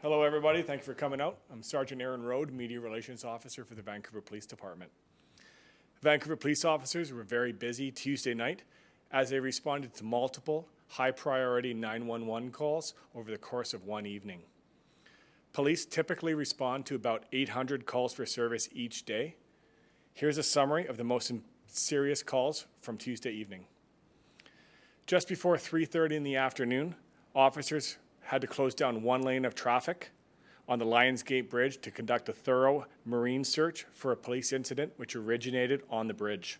Hello everybody, thank you for coming out. I'm Sergeant Aaron Rode, Media Relations Officer for the Vancouver Police Department. Vancouver police officers were very busy Tuesday night as they responded to multiple high-priority 911 calls over the course of one evening. Police typically respond to about 800 calls for service each day. Here's a summary of the most serious calls from Tuesday evening. Just before 3:30 in the afternoon, officers had to close down one lane of traffic on the Lionsgate Bridge to conduct a thorough marine search for a police incident which originated on the bridge.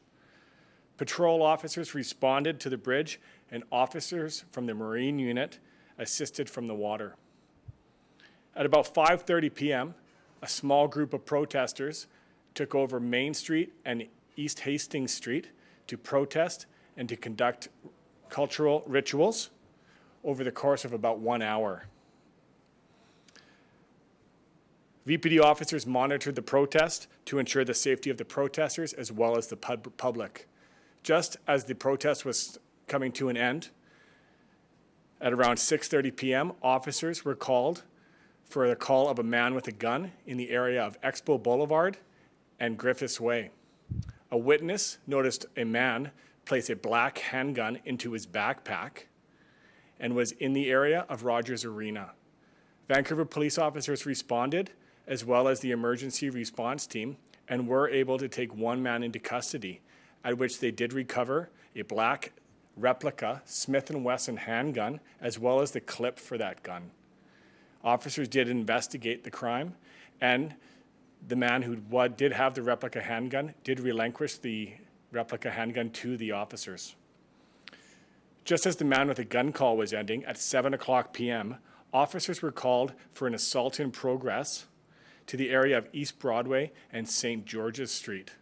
Patrol officers responded to the bridge and officers from the Marine Unit assisted from the water. At about 5:30 p.m., a small group of protesters took over Main Street and East Hastings Street to protest and to conduct cultural rituals over the course of about 1 hour. VPD officers monitored the protest to ensure the safety of the protesters as well as the public. Just as the protest was coming to an end, at around 6:30 p.m., officers were called for the call of a man with a gun in the area of Expo Boulevard and Griffiths Way. A witness noticed a man place a black handgun into his backpack and was in the area of Rogers Arena. Vancouver police officers responded, as well as the emergency response team, and were able to take one man into custody, at which they did recover a black replica Smith & Wesson handgun, as well as the clip for that gun. Officers did investigate the crime, and the man who did have the replica handgun did relinquish the replica handgun to the officers. Just as the man with a gun call was ending at 7:00 p.m., officers were called for an assault in progress to the area of East Broadway and St. George's Street.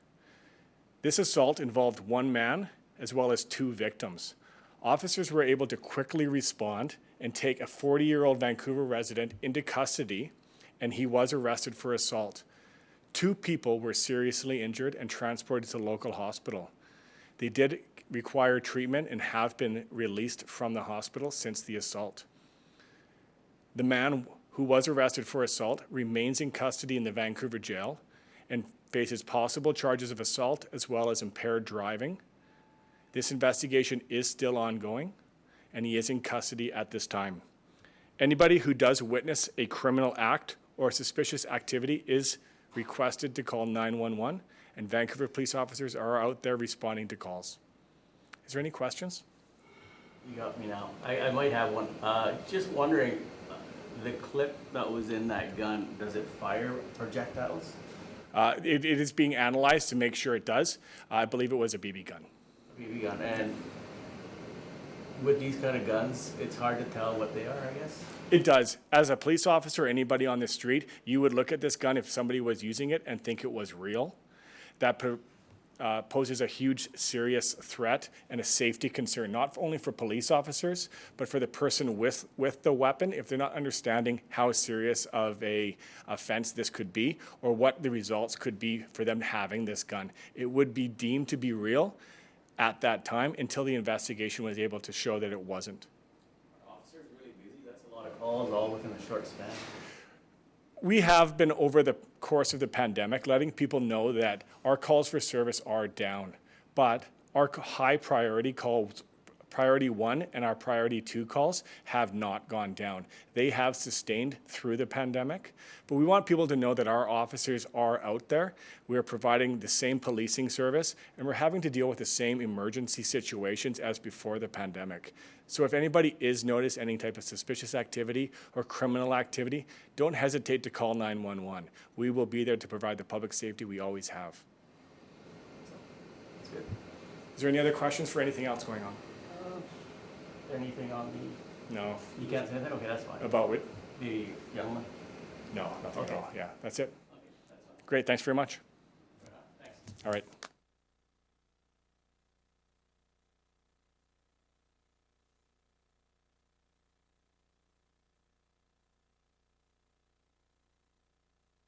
This assault involved one man as well as two victims. Officers were able to quickly respond and take a 40-year-old Vancouver resident into custody, and he was arrested for assault. Two people were seriously injured and transported to the local hospital. They did require treatment and have been released from the hospital since the assault. The man who was arrested for assault remains in custody in the Vancouver jail and faces possible charges of assault as well as impaired driving. This investigation is still ongoing, and he is in custody at this time. Anybody who does witness a criminal act or suspicious activity is requested to call 911, and Vancouver police officers are out there responding to calls. Is there any questions? You got me now. I might have one. Just wondering, the clip that was in that gun, does it fire projectiles? It is being analyzed to make sure it does. I believe it was a BB gun. A BB gun. And with these kind of guns, it's hard to tell what they are, I guess? It does. As a police officer, anybody on the street, you would look at this gun if somebody was using it and think it was real. That poses a huge, serious threat and a safety concern, not only for police officers, but for the person with the weapon, if they're not understanding how serious of a offense this could be or what the results could be for them having this gun. It would be deemed to be real at that time until the investigation was able to show that it wasn't. Are officers really busy? That's a lot of calls all within a short span. We have been, over the course of the pandemic, letting people know that our calls for service are down, but our high priority calls, priority 1 and our priority 2 calls have not gone down. They have sustained through the pandemic, but we want people to know that our officers are out there. We are providing the same policing service, and we're having to deal with the same emergency situations as before the pandemic. So if anybody is noticed any type of suspicious activity or criminal activity, don't hesitate to call 911. We will be there to provide the public safety we always have. That's good. Is there any other questions for anything else going on? Anything on the... No. You can't say that? Okay, that's fine. About what? The gentleman? No, nothing at all. Yeah, that's it. Okay, that's fine. Great, thanks very much. Thanks. All right.